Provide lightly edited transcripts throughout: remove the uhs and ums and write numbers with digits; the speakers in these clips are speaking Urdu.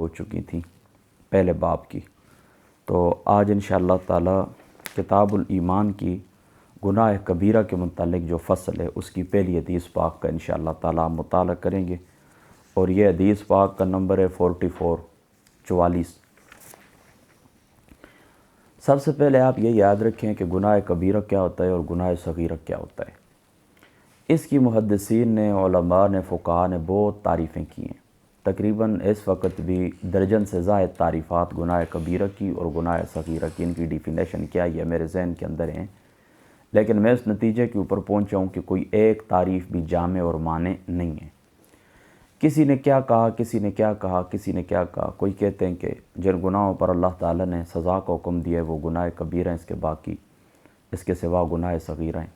ہو چکی تھیں پہلے باب کی۔ تو آج انشاءاللہ تعالی کتاب الایمان کی گناہ کبیرہ کے متعلق جو فصل ہے اس کی پہلی حدیث پاک کا انشاءاللہ تعالی ہم مطالعہ کریں گے، اور یہ حدیث پاک کا نمبر ہے 44 سب سے پہلے آپ یہ یاد رکھیں کہ گناہ کبیرہ کیا ہوتا ہے اور گناہ صغیرہ کیا ہوتا ہے۔ اس کی محدثین نے، علماء نے، فقہاء نے بہت تعریفیں کی ہیں۔ تقریباً اس وقت بھی درجن سے زائد تعریفات گناہ کبیرہ کی اور گناہ صغیرہ کی، ان کی ڈیفینیشن کیا ہے میرے ذہن کے اندر ہیں، لیکن میں اس نتیجے کے اوپر پہنچا ہوں کہ کوئی ایک تعریف بھی جامع اور مانع نہیں ہے۔ کسی نے کیا کہا، کسی نے کیا کہا، کسی نے کیا کہا۔ کوئی کہتے ہیں کہ جن گناہوں پر اللہ تعالیٰ نے سزا کا حکم دیا ہے وہ گناہ کبیرہ ہیں، اس کے سوا گناہ صغیرہ ہیں۔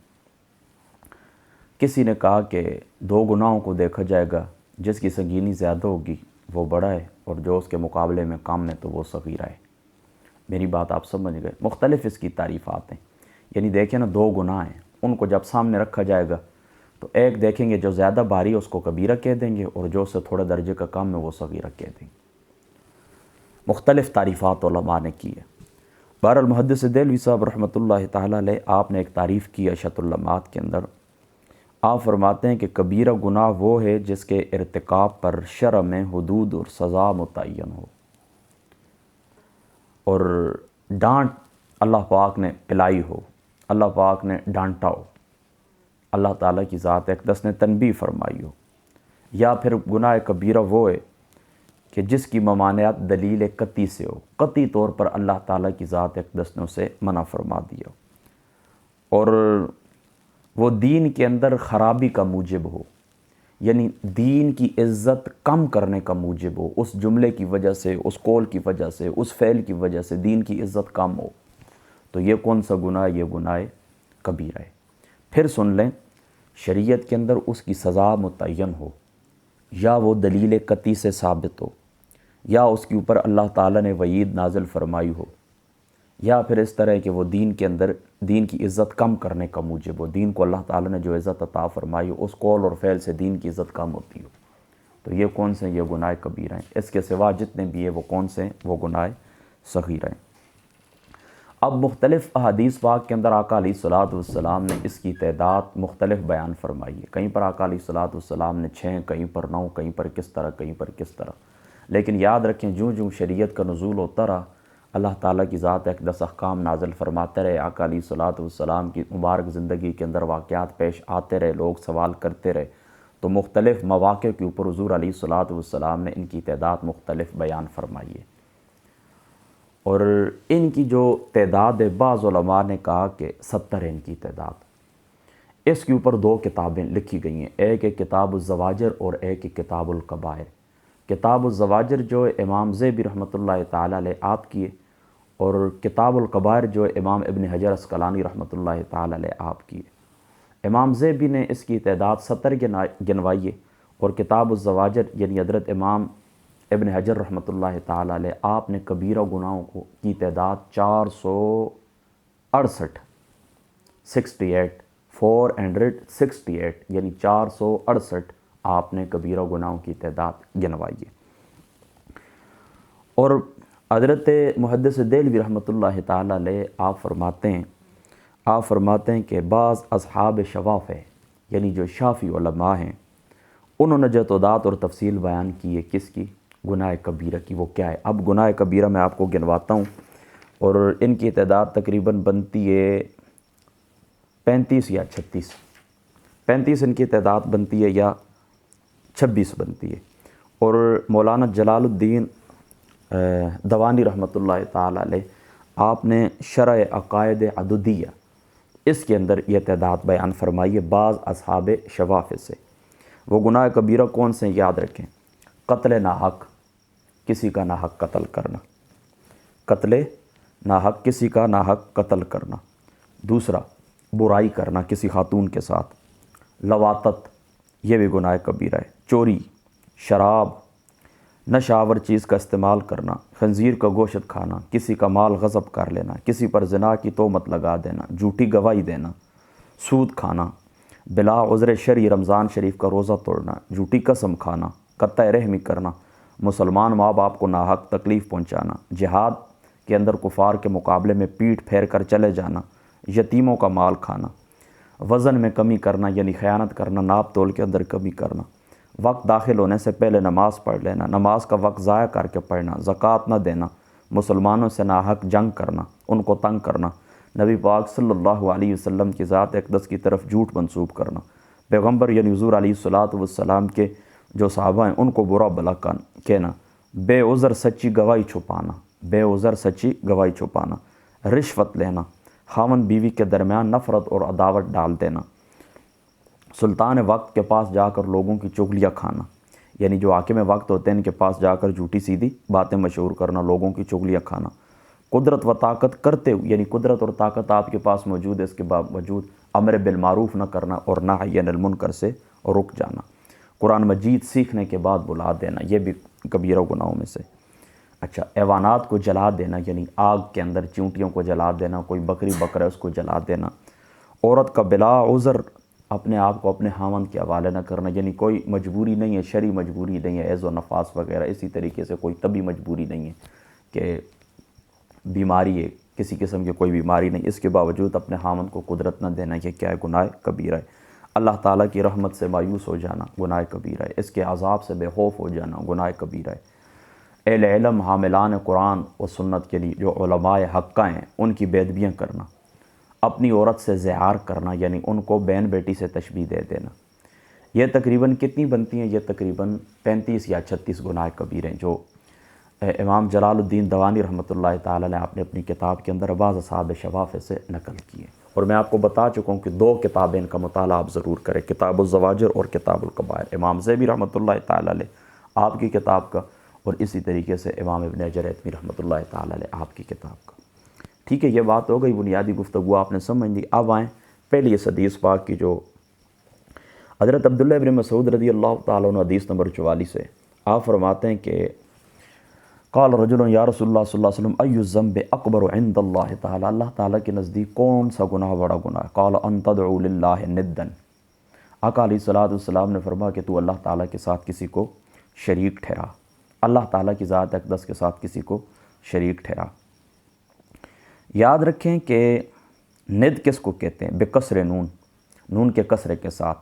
کسی نے کہا کہ دو گناہوں کو دیکھا جائے گا، جس کی سنگینی زیادہ ہوگی وہ بڑا ہے اور جو اس کے مقابلے میں کم ہے تو وہ صغیرہ ہے۔ میری بات آپ سمجھ گئے؟ مختلف اس کی تعریفات ہیں، یعنی دیکھیں نا، دو گناہ ہیں، ان کو جب سامنے رکھا جائے گا تو ایک دیکھیں گے جو زیادہ بھاری ہے اس کو کبیرہ کہہ دیں گے، اور جو اس سے تھوڑے درجے کا کم ہے وہ صغیرہ کہہ دیں گے۔ مختلف تعریفات علماء نے کی ہے۔ بہرحال محدث دہلوی صاحب رحمۃ اللہ تعالیٰ علیہ آپ نے ایک تعریف کی اشۃ اللمات کے اندر۔ آپ فرماتے ہیں کہ کبیرہ گناہ وہ ہے جس کے ارتکاب پر شرع میں حدود اور سزا متعین ہو، اور ڈانٹ اللہ پاک نے پلائی ہو، اللہ پاک نے ڈانٹا ہو، اللہ تعالیٰ کی ذات اقدس نے تنبیہ فرمائی ہو۔ یا پھر گناہ کبیرہ وہ ہے کہ جس کی ممانعت دلیل قطعی سے ہو، قطعی طور پر اللہ تعالیٰ کی ذات اقدس نے اسے منع فرما دیا ہو، اور وہ دین کے اندر خرابی کا موجب ہو، یعنی دین کی عزت کم کرنے کا موجب ہو، اس جملے کی وجہ سے، اس قول کی وجہ سے، اس فعل کی وجہ سے دین کی عزت کم ہو، تو یہ کون سا گناہ؟ یہ گناہ کبیرہ ہے۔ پھر سن لیں، شریعت کے اندر اس کی سزا متعین ہو، یا وہ دلیل قطعی سے ثابت ہو، یا اس کے اوپر اللہ تعالیٰ نے وعید نازل فرمائی ہو، یا پھر اس طرح کہ وہ دین کے اندر دین کی عزت کم کرنے کا موجب ہو، دین کو اللہ تعالیٰ نے جو عزت عطا فرمائی ہو اس قول اور فعل سے دین کی عزت کم ہوتی ہو، تو یہ کون سے ہیں؟ یہ گناہ کبیرہ ہیں۔ اس کے سوا جتنے بھی ہیں وہ کون سے ہیں؟ وہ گناہ صغیرہ ہیں۔ اب مختلف احادیث پاک کے اندر آقا علیہ الصلوۃ والسلام نے اس کی تعداد مختلف بیان فرمائی ہے۔ کہیں پر آقا علیہ الصلوۃ والسلام نے 6، کہیں پر 9، کہیں پر کس طرح، کہیں پر کس طرح۔ لیکن یاد رکھیں، جوں شریعت کا نزول ہوتا رہا، اللہ تعالیٰ کی ذات اقدس احکام نازل فرماتے رہے، آقا علیہ الصلوۃ والسلام کی مبارک زندگی کے اندر واقعات پیش آتے رہے، لوگ سوال کرتے رہے، تو مختلف مواقع کے اوپر حضور علیہ الصلوۃ والسلام نے ان کی تعداد مختلف بیان فرمائی ہے، اور ان کی جو تعداد ہے بعض علماء نے کہا کہ 70 ہے ان کی تعداد۔ اس کے اوپر 2 کتابیں لکھی گئی ہیں، ایک ہے کتاب الزواجر اور ایک ہے کتاب الکبائر۔ کتاب الزواجر جو امام زیبی رحمۃ اللہ تعالیٰ علیہ آپ کی ہے، اور کتاب الکبائر جو امام ابن حجر عسقلانی رحمۃ اللہ تعالیٰ علیہ آپ کی ہے۔ امام زیبی نے اس کی تعداد 70 گنوائی ہے، اور کتاب الزواجر یعنی حضرت امام ابن حجر رحمۃ اللہ تعالیٰ علیہ آپ نے کبیرہ گناہوں کی تعداد 468 یعنی 468 آپ نے کبیرہ گناہوں کی تعداد گنوائی ہے۔ اور حضرت محدث دہلوی رحمۃ اللہ تعالیٰ علیہ آپ فرماتے ہیں کہ بعض اصحاب شواف ہے، یعنی جو شافعی علماء ہیں، انہوں نے جو تعداد اور تفصیل بیان کی ہے کس کی؟ گناہ کبیرہ کی۔ وہ کیا ہے؟ اب گناہ کبیرہ میں آپ کو گنواتا ہوں، اور ان کی تعداد تقریباً بنتی ہے 35 یا 36۔ 35 ان کی تعداد بنتی ہے یا 26 بنتی ہے۔ اور مولانا جلال الدین دوانی رحمۃ اللہ تعالیٰ علیہ آپ نے شرح عقائد عددیہ اس کے اندر یہ تعداد بیان فرمائی ہے بعض اصحاب شواف سے۔ وہ گناہ کبیرہ کون سے ہیں؟ یاد رکھیں، قتل ناحق، کسی کا ناحق قتل کرنا، قتل ناحق، کسی کا ناحق قتل کرنا۔ دوسرا، برائی کرنا کسی خاتون کے ساتھ، لواطت، یہ بھی گناہ کبیرہ ہے۔ چوری، شراب، نشہ آور چیز کا استعمال کرنا، خنزیر کا گوشت کھانا، کسی کا مال غصب کر لینا، کسی پر زنا کی تہمت لگا دینا، جھوٹی گواہی دینا، سود کھانا، بلا عذر شرعی رمضان شریف کا روزہ توڑنا، جھوٹی قسم کھانا، قطع رحمی کرنا، مسلمان ماں باپ کو ناحق تکلیف پہنچانا، جہاد کے اندر کفار کے مقابلے میں پیٹھ پھیر کر چلے جانا، یتیموں کا مال کھانا، وزن میں کمی کرنا یعنی خیانت کرنا، ناپ تول کے اندر کمی کرنا، وقت داخل ہونے سے پہلے نماز پڑھ لینا، نماز کا وقت ضائع کر کے پڑھنا، زکوٰۃ نہ دینا، مسلمانوں سے ناحق جنگ کرنا، ان کو تنگ کرنا، نبی پاک صلی اللہ علیہ وسلم کی ذات اقدس کی طرف جھوٹ منسوب کرنا، پیغمبر یعنی حضور علیہ الصلاۃ والسلام کے جو صحابہ ہیں ان کو برا بھلا کہنا، بے عذر سچی گواہی چھپانا، بے عذر سچی گواہی چھپانا، رشوت لینا، خاوند بیوی کے درمیان نفرت اور عداوت ڈال دینا، سلطان وقت کے پاس جا کر لوگوں کی چغلیاں کھانا، یعنی جو حاکم وقت ہوتے ہیں ان کے پاس جا کر جھوٹی سیدھی باتیں مشہور کرنا، لوگوں کی چغلیاں کھانا، قدرت و طاقت کرتے ہوئے یعنی قدرت اور طاقت آپ کے پاس موجود ہے، اس کے باوجود امر بالمعروف نہ کرنا اور نہی عن المنکر سے رک جانا، قرآن مجید سیکھنے کے بعد بلا دینا، یہ بھی کبیرہ گناہوں میں سے۔ اچھا، ایوانات کو جلا دینا یعنی آگ کے اندر چونٹیوں کو جلا دینا، کوئی بکری بکرا ہے اس کو جلا دینا، عورت کا بلا عذر اپنے آپ کو اپنے خاوند کے حوالے نہ کرنا، یعنی کوئی مجبوری نہیں ہے، شرعی مجبوری نہیں ہے، حیض و نفاس وغیرہ، اسی طریقے سے کوئی طبی مجبوری نہیں ہے کہ بیماری ہے، کسی قسم کی کوئی بیماری نہیں، اس کے باوجود اپنے خاوند کو قدرت نہ دینا، یہ کیا ہے؟ گناہ کبیرہ ہے۔ اللہ تعالیٰ کی رحمت سے مایوس ہو جانا گناہ کبیرہ ہے، اس کے عذاب سے بے خوف ہو جانا گناہ کبیرہ ہے۔ اہل علم حاملان قرآن و سنت کے لیے جو علماء حقہ ہیں ان کی بے ادبیاں کرنا، اپنی عورت سے زہار کرنا یعنی ان کو بہن بیٹی سے تشبیہ دے دینا، یہ تقریباً کتنی بنتی ہیں؟ یہ تقریباً 35 یا 36 گناہ کبیرہ ہیں جو امام جلال الدین دوانی رحمۃ اللہ تعالیٰ نے آپ نے اپنی کتاب کے اندر بعض اصحاب شفافہ سے نقل کیے، اور میں آپ کو بتا چکا ہوں کہ 2 کتابیں ان کا مطالعہ آپ ضرور کریں، کتاب الزواجر اور کتاب الکبائر، امام زیبی رحمۃ اللہ تعالیٰ علیہ آپ کی کتاب کا، اور اسی طریقے سے امام ابن حجر ہیثمی رحمۃ اللہ تعالیٰ علیہ آپ کی کتاب کا۔ ٹھیک ہے، یہ بات ہو گئی بنیادی گفتگو آپ نے سمجھ لی۔ اب آئیں پہلی اس حدیث پاک کی جو حضرت عبداللہ ابن مسعود رضی اللہ تعالیٰ عنہ، حدیث نمبر 44 ہے، آپ فرماتے ہیں کہ قال رجل یا رسول اللہ صلی اللہ علیہ وسلم ای الذنب اکبر عند اللہ تعالیٰ، اللہ تعالیٰ کے نزدیک کون سا گناہ بڑا گناہ ہے؟ قال ان تدعو للہ ندا، آقا علیہ الصلوۃ والسلام نے فرمایا کہ تو اللہ تعالیٰ کے ساتھ کسی کو شریک ٹھہرا، اللہ تعالیٰ کی ذات اقدس کے ساتھ کسی کو شریک ٹھہرا۔ یاد رکھیں کہ ند کس کو کہتے ہیں؟ بکسر نون، نون کے کسرے کے ساتھ۔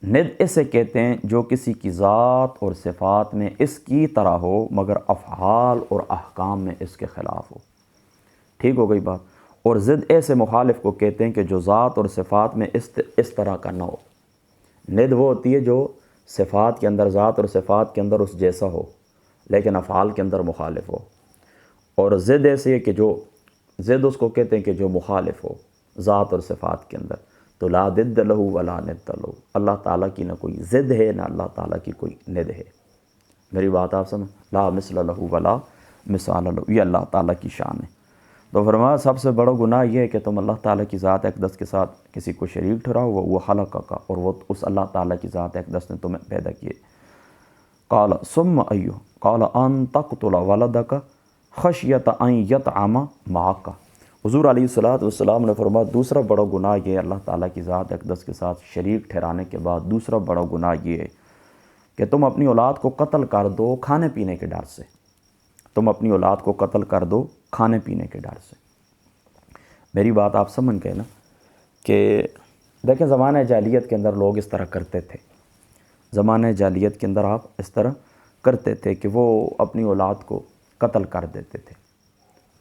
ند اسے کہتے ہیں جو کسی کی ذات اور صفات میں اس کی طرح ہو مگر افعال اور احکام میں اس کے خلاف ہو۔ ٹھیک ہو گئی بات؟ اور ضد ایسے مخالف کو کہتے ہیں کہ جو ذات اور صفات میں اس طرح کا نہ ہو۔ ند وہ ہوتی ہے جو صفات کے اندر، ذات اور صفات کے اندر اس جیسا ہو لیکن افعال کے اندر مخالف ہو، اور ضد ایسے ہے کہ جو ضد اس کو کہتے ہیں کہ جو مخالف ہو ذات اور صفات کے اندر۔ تو لا ضد لہ ولا ند لہ، اللہ تعالیٰ کی نہ کوئی ضد ہے نہ اللہ تعالیٰ کی کوئی ند ہے۔ میری بات آپ سمجھ؟ لا مثل لہ ولا مثال لہ، یہ اللہ تعالیٰ کی شان ہے۔ تو فرمایا سب سے بڑا گناہ یہ ہے کہ تم اللہ تعالیٰ کی ذات اقدس کے ساتھ کسی کو شریک ٹھہراؤ، وہ خلق کا، اور وہ اس اللہ تعالیٰ کی ذات اقدس نے تمہیں پیدا کیے۔ قال ثم ایو قال ان تقتل ولدک خشیت ان یطعم معک، حضور علیہ الصلوۃ والسلام نے فرمایا دوسرا بڑا گناہ یہ ہے اللہ تعالیٰ کی ذات اقدس کے ساتھ شریک ٹھہرانے کے بعد دوسرا بڑا گناہ یہ ہے کہ تم اپنی اولاد کو قتل کر دو کھانے پینے کے ڈر سے، تم اپنی اولاد کو قتل کر دو کھانے پینے کے ڈر سے۔ میری بات آپ سمجھ گئے نا کہ دیکھیں زمانہ جاہلیت کے اندر لوگ اس طرح کرتے تھے، زمانہ جاہلیت کے اندر آپ اس طرح کرتے تھے کہ وہ اپنی اولاد کو قتل کر دیتے تھے۔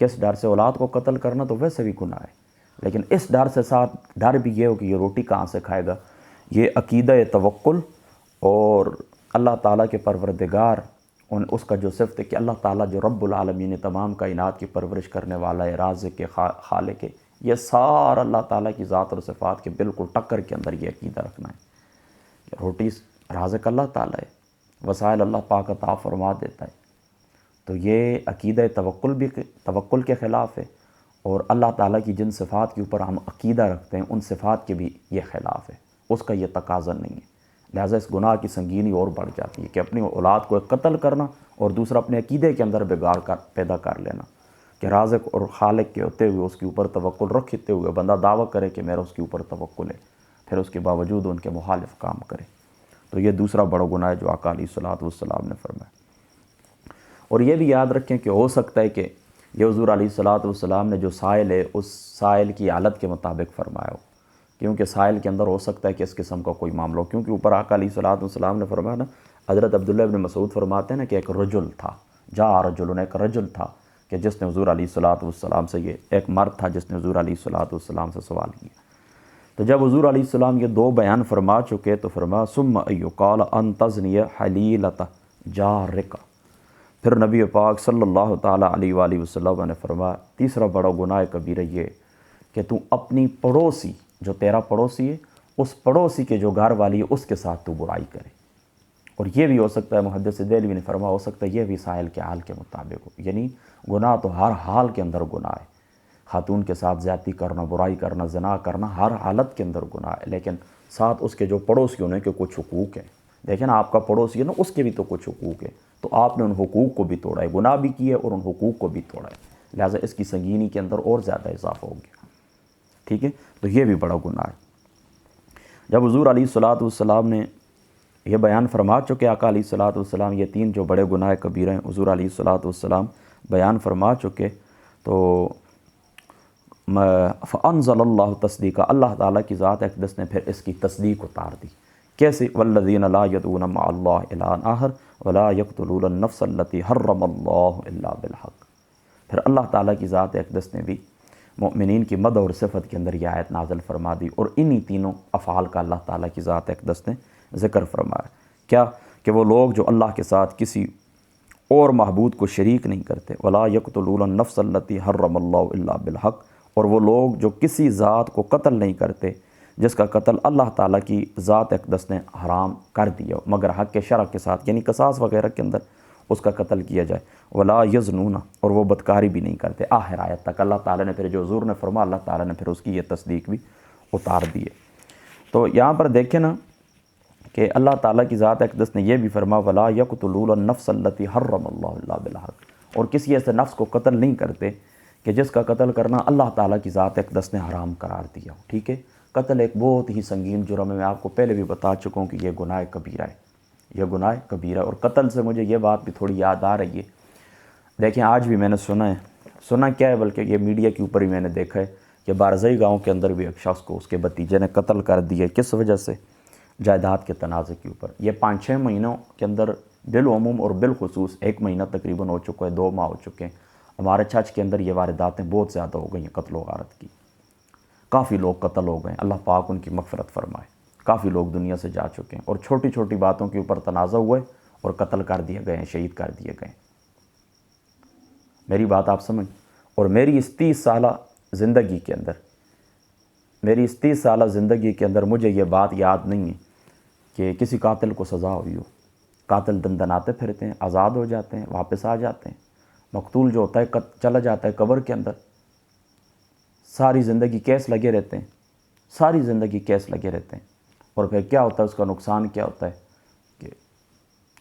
کس ڈر سے؟ اولاد کو قتل کرنا تو ویسے بھی گناہ ہے، لیکن اس ڈر سے ساتھ ڈر بھی یہ ہو کہ یہ روٹی کہاں سے کھائے گا۔ یہ عقیدہ توکل اور اللہ تعالیٰ کے پروردگار اس کا جو صفت ہے کہ اللہ تعالیٰ جو رب العالمین تمام کائنات کی پرورش کرنے والا ہے، رازق خالق ہے، یہ سارا اللہ تعالیٰ کی ذات اور صفات کے بالکل ٹکر کے اندر یہ عقیدہ رکھنا ہے کہ روٹی رازق اللہ تعالیٰ ہے، وسائل اللہ پاک عطا فرما دیتا ہے۔ تو یہ عقیدہ توکل کے خلاف ہے، اور اللہ تعالیٰ کی جن صفات کے اوپر ہم عقیدہ رکھتے ہیں ان صفات کے بھی یہ خلاف ہے، اس کا یہ تقاضا نہیں ہے۔ لہٰذا اس گناہ کی سنگینی اور بڑھ جاتی ہے کہ اپنی اولاد کو قتل کرنا اور دوسرا اپنے عقیدے کے اندر بگاڑ پیدا کر لینا کہ رازق اور خالق کے ہوتے ہوئے اس کے اوپر توکل رکھتے ہوئے بندہ دعویٰ کرے کہ میرا اس کے اوپر توکل ہے، پھر اس کے باوجود ان کے مخالف کام کرے۔ تو یہ دوسرا بڑا گناہ ہے جو آقا علیہ الصلوۃ والسلام نے فرمایا۔ اور یہ بھی یاد رکھیں کہ ہو سکتا ہے کہ یہ حضور علیہ الصلوۃ والسلام نے جو سائل ہے اس سائل کی حالت کے مطابق فرمایا ہو، کیونکہ سائل کے اندر ہو سکتا ہے کہ اس قسم کا کوئی معاملہ ہو، کیونکہ اوپر آقا علیہ الصلوۃ والسلام نے فرمایا نا، حضرت عبداللہ ابن مسعود فرماتے ہیں نا کہ ایک رجل تھا، رجل، ایک رجل تھا کہ جس نے حضور علیہ الصلوۃ والسلام سے، یہ ایک مرد تھا جس نے حضور علیہ الصلوۃ والسلام سے سوال کیا۔ تو جب حضور علیہ السلام یہ دو بیان فرما چکے تو فرمایا ثم یقال ان تزنی حلیلۃ جارک، پھر نبی پاک صلی اللہ تعالیٰ علیہ وآلہ وسلم نے فرمایا تیسرا بڑا گناہ کبیرہ یہ کہ تو اپنی پڑوسی، جو تیرا پڑوسی ہے، اس پڑوسی کے جو گھر والی ہے اس کے ساتھ تو برائی کرے۔ اور یہ بھی ہو سکتا ہے، محدث دہلوی نے فرمایا ہو سکتا ہے یہ بھی سائل کے حال کے مطابق ہو، یعنی گناہ تو ہر حال کے اندر گناہ ہے، خاتون کے ساتھ زیادتی کرنا، برائی کرنا، زنا کرنا ہر حالت کے اندر گناہ ہے، لیکن ساتھ اس کے جو پڑوسی ہونے کے کچھ حقوق ہیں۔ دیکھیں نا، آپ کا پڑوسی ہے نا، اس کے بھی تو کچھ حقوق ہیں، تو آپ نے ان حقوق کو بھی توڑا ہے، گناہ بھی کیا ہے اور ان حقوق کو بھی توڑا ہے، لہٰذا اس کی سنگینی کے اندر اور زیادہ اضافہ ہو گیا، ٹھیک ہے؟ تو یہ بھی بڑا گناہ ہے۔ جب حضور علیہ الصلوۃ والسلام نے یہ بیان فرما چکے، آقا علیہ الصلوۃ والسلام یہ تین جو بڑے گناہ کبیرہ ہیں حضور علیہ الصلوۃ والسلام بیان فرما چکے، تو فانزل اللہ تصدیقہ، اللہ تعالیٰ کی ذات اقدس نے پھر اس کی تصدیق اتار دی۔ کیسے؟ والذین لا یدعون مع اللہ الہا آخر ولا یقتلون النفس التی حرم اللہ الا بالحق۔ پھر اللہ تعالیٰ کی ذات اقدس نے بھی مومنین کی مدح اور صفت کے اندر یہ آیت نازل فرما دی، اور انہی تینوں افعال کا اللہ تعالیٰ کی ذات اقدس نے ذکر فرمایا۔ کیا؟ کہ وہ لوگ جو اللہ کے ساتھ کسی اور معبود کو شریک نہیں کرتے، ولا یقتلون النفس التی حرم اللہ الا بالحق، اور وہ لوگ جو کسی ذات کو قتل نہیں کرتے جس کا قتل اللہ تعالیٰ کی ذات اقدس نے حرام کر دیا مگر حق کے شرع کے ساتھ، یعنی قصاص وغیرہ کے اندر اس کا قتل کیا جائے، ولا یزنون، اور وہ بدکاری بھی نہیں کرتے، آخر آیت تک اللہ تعالیٰ نے پھر جو حضور نے فرمایا، اللہ تعالیٰ نے پھر اس کی یہ تصدیق بھی اتار دی ہے۔ تو یہاں پر دیکھیں نا کہ اللہ تعالیٰ کی ذات اقدس نے یہ بھی فرمایا ولا یقتلون النفس التی حرم اللہ الا بالحق، اور کسی ایسے نفس کو قتل نہیں کرتے کہ جس کا قتل کرنا اللہ تعالیٰ کی ذات اقدس نے حرام قرار دیا ہو، ٹھیک ہے؟ قتل ایک بہت ہی سنگین جرم ہے، میں آپ کو پہلے بھی بتا چکا ہوں کہ یہ گناہ کبیرہ ہے، یہ گناہ کبیرہ ہے۔ اور قتل سے مجھے یہ بات بھی تھوڑی یاد آ رہی ہے، دیکھیں آج بھی میں نے سنا کیا ہے، بلکہ یہ میڈیا کے اوپر ہی میں نے دیکھا ہے کہ بارزئی گاؤں کے اندر بھی ایک شخص کو اس کے بھتیجے نے قتل کر دیا، کس وجہ سے؟ جائیداد کے تنازع کے اوپر۔ یہ 5-6 مہینوں کے اندر بالعموم اور بالخصوص 1 مہینہ تقریباً ہو چکا ہے، 2 ماہ ہو چکے ہیں، ہمارے چرچ کے اندر یہ وارداتیں بہت زیادہ ہو گئی ہیں قتل و غارت کی، کافی لوگ قتل ہو گئے، اللہ پاک ان کی مغفرت فرمائے، کافی لوگ دنیا سے جا چکے ہیں، اور چھوٹی چھوٹی باتوں کے اوپر تنازع ہوئے اور قتل کر دیے گئے ہیں، شہید کر دیے گئے ہیں۔ میری بات آپ سمجھ؟ اور میری اس 30 سالہ زندگی کے اندر مجھے یہ بات یاد نہیں ہے کہ کسی قاتل کو سزا ہوئی ہو۔ قاتل دندناتے پھرتے ہیں، آزاد ہو جاتے ہیں، واپس آ جاتے ہیں، مقتول جو ہوتا ہے چلا جاتا ہے قبر کے اندر، ساری زندگی کیس لگے رہتے ہیں، اور پھر کیا ہوتا ہے، اس کا نقصان کیا ہوتا ہے کہ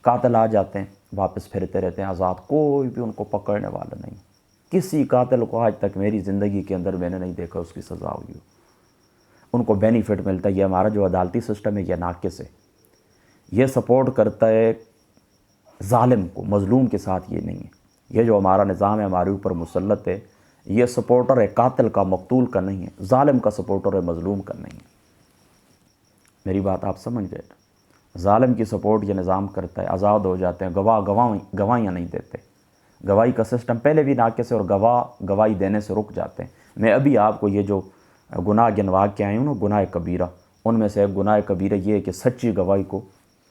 قاتل آ جاتے ہیں، واپس پھرتے رہتے ہیں آزاد، کوئی بھی ان کو پکڑنے والا نہیں۔ کسی قاتل کو آج تک میری زندگی کے اندر میں نے نہیں دیکھا اس کی سزا ہوئی ہو، ان کو بینیفٹ ملتا ہے۔ یہ ہمارا جو عدالتی سسٹم ہے یہ ناقص ہے، یہ سپورٹ کرتا ہے ظالم کو، مظلوم کے ساتھ یہ نہیں ہے۔ یہ جو ہمارا نظام ہے ہمارے اوپر مسلط ہے، یہ سپورٹر ہے قاتل کا، مقتول کا نہیں ہے، ظالم کا سپورٹر ہے، مظلوم کا نہیں ہے۔ میری بات آپ سمجھ گئے؟ ظالم کی سپورٹ یہ نظام کرتا ہے، آزاد ہو جاتے ہیں، گواہیاں نہیں دیتے، گواہی کا سسٹم پہلے بھی ناقص ہے، اور گواہی دینے سے رک جاتے ہیں۔ میں ابھی آپ کو یہ جو گناہ گنوا کے آئی ہوں نا، گناہ کبیرہ، ان میں سے ایک گناہ کبیرہ یہ ہے کہ سچی گواہی کو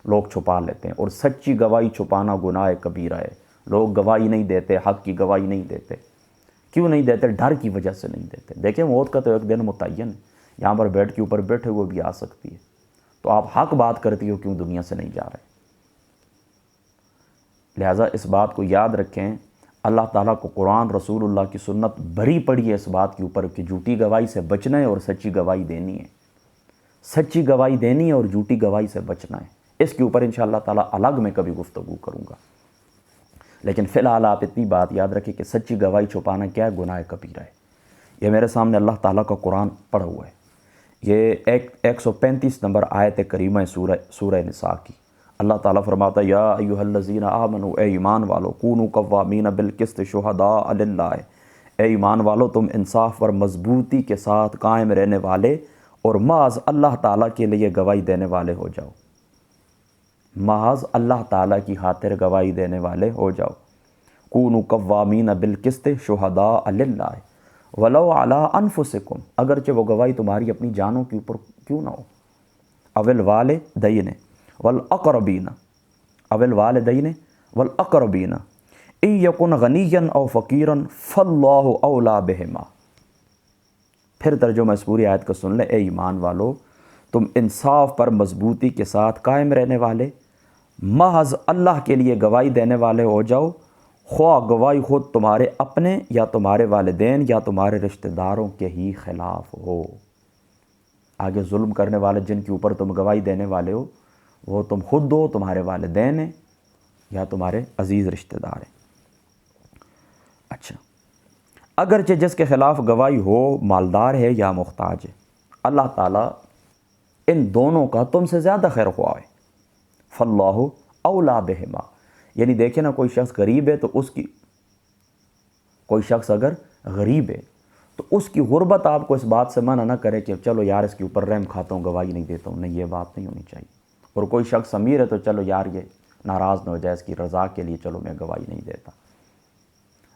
لوگ چھپا لیتے ہیں، اور سچی گواہی چھپانا گناہ کبیرہ ہے۔ لوگ گواہی نہیں دیتے، حق کی گواہی نہیں دیتے۔ کیوں نہیں دیتے؟ ڈر کی وجہ سے نہیں دیتے۔ دیکھیں موت کا تو ایک دن متعین ہے، یہاں پر بیڈ کے اوپر بیٹھے ہوئے بھی آ سکتی ہے، تو آپ حق بات کرتی ہو، کیوں دنیا سے نہیں جا رہے؟ لہٰذا اس بات کو یاد رکھیں، اللہ تعالیٰ کو قرآن، رسول اللہ کی سنت بری پڑی ہے اس بات کے اوپر کہ جھوٹی گواہی سے بچنا ہے اور سچی گواہی دینی ہے، سچی گواہی دینی ہے اور جھوٹی گواہی سے بچنا ہے۔ اس کے اوپر انشاءاللہ تعالیٰ الگ میں کبھی گفتگو کروں گا، لیکن فی الحال آپ اتنی بات یاد رکھیں کہ سچی گواہی چھپانا کیا ہے؟ گناہ کبیرہ ہے۔ یہ میرے سامنے اللہ تعالیٰ کا قرآن پڑھا ہوا ہے، یہ 135 نمبر آیت کریمہ ہے سورہ نساء کی۔ اللہ تعالیٰ فرماتا ہے یا ایھا الذین آمنوا، اے ایمان والو، کونوا قوامین بالقسط شہداء للہ، اے ایمان والو تم انصاف پر مضبوطی کے ساتھ قائم رہنے والے اور محض اللہ تعالیٰ کے لیے گواہی دینے والے ہو جاؤ، محض اللہ تعالیٰ کی خاطر گواہی دینے والے ہو جاؤ۔ کونوا قوامین بالقسط شہداء للہ ولو علی انفسکم، اگرچہ وہ گواہی تمہاری اپنی جانوں کے اوپر کیوں نہ ہو، اول والدین والاقربین، اول والدین والاقربین ان یکن غنیا او فقیرا فاللہ اولی بہما۔ پھر ترجمہ اس پوری آیت کو سن لیں، اے ایمان والو تم انصاف پر مضبوطی کے ساتھ قائم رہنے والے، محض اللہ کے لیے گواہی دینے والے ہو جاؤ، خواہ گواہی خود تمہارے اپنے یا تمہارے والدین یا تمہارے رشتہ داروں کے ہی خلاف ہو۔ آگے ظلم کرنے والے جن کے اوپر تم گواہی دینے والے ہو وہ تم خود ہو، تمہارے والدین ہیں یا تمہارے عزیز رشتہ دار ہیں۔ اچھا، اگرچہ جس کے خلاف گواہی ہو مالدار ہے یا محتاج ہے، اللہ تعالیٰ ان دونوں کا تم سے زیادہ خیر خواہ ہے۔ فاللہ اولی بہما، یعنی دیکھیں نا، کوئی شخص غریب ہے تو کوئی شخص اگر غریب ہے تو اس کی غربت آپ کو اس بات سے منع نہ کرے کہ چلو یار اس کے اوپر رحم کھاتا ہوں گواہی نہیں دیتا ہوں، نہیں، یہ بات نہیں ہونی چاہیے۔ اور کوئی شخص امیر ہے تو چلو یار یہ ناراض نہ ہو جائے، اس کی رضا کے لیے چلو میں گواہی نہیں دیتا۔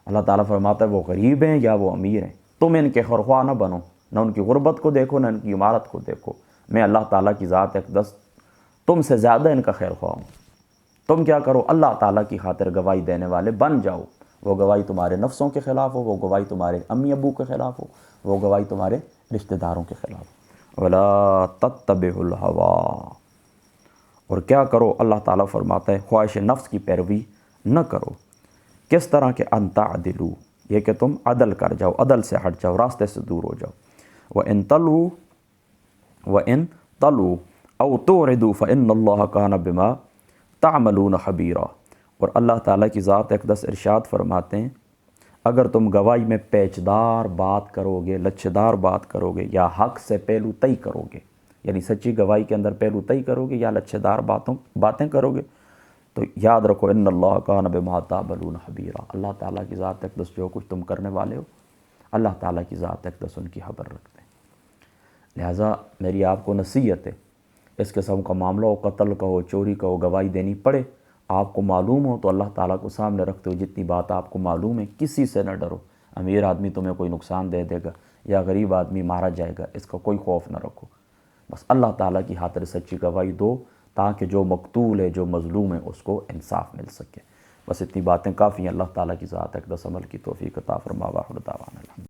اللہ تعالیٰ فرماتا ہے وہ غریب ہیں یا وہ امیر ہیں، تم ان کے خیرخواہ نہ بنو، نہ ان کی غربت کو دیکھو نہ ان کی عمارت کو دیکھو، میں اللہ تعالیٰ کی ذات اقدس تم سے زیادہ ان کا خیر خواہ ہوں۔ تم کیا کرو، اللہ تعالیٰ کی خاطر گواہی دینے والے بن جاؤ، وہ گواہی تمہارے نفسوں کے خلاف ہو، وہ گواہی تمہارے امی ابو کے خلاف ہو، وہ گواہی تمہارے رشتہ داروں کے خلاف ہو۔ وَلَا تَتَّبِعُوا الْهَوَىٰ، اور کیا کرو، اللہ تعالیٰ فرماتا ہے خواہش نفس کی پیروی نہ کرو۔ کس طرح کہ ان تعدلوا، یہ کہ تم عدل کر جاؤ، عدل سے ہٹ جاؤ، راستے سے دور ہو جاؤ۔ وَإِن طَلُوا أَوْ تُعْرِضُوا فَإِنَّ اللَّهَ كَانَ بِمَا تَعْمَلُونَ خَبِيرًا، اور اللہ تعالیٰ کی ذات اقدس ارشاد فرماتے ہیں اگر تم گواہی میں پیچدار بات کرو گے، لچھدار بات کرو گے، یا حق سے پہلو تئی کرو گے، یعنی سچی گواہی کے اندر پہلو تئی کرو گے یا لچھدار باتیں کرو گے، تو یاد رکھو ان اللہ کان بما تعملون خبیرا، اللہ تعالیٰ کی ذات اقدس جو کچھ تم کرنے والے ہو، اللہ تعالیٰ کی ذات اقدس ان کی خبر رکھتے ہیں۔ لہٰذا میری آپ کو نصیحت ہے، اس قسم کا معاملہ ہو، قتل کا ہو، چوری کا ہو، گواہی دینی پڑے، آپ کو معلوم ہو تو اللہ تعالیٰ کو سامنے رکھتے ہو جتنی بات آپ کو معلوم ہے کسی سے نہ ڈرو۔ امیر آدمی تمہیں کوئی نقصان دے دے گا یا غریب آدمی مارا جائے گا، اس کا کوئی خوف نہ رکھو، بس اللہ تعالیٰ کی خاطر سچی گواہی دو تاکہ جو مقتول ہے، جو مظلوم ہے، اس کو انصاف مل سکے۔ بس اتنی باتیں کافی ہیں۔ اللہ تعالیٰ کی ذات اقدس عمل کی توفیق عطا فرما، وآخر دعوانا الحمد۔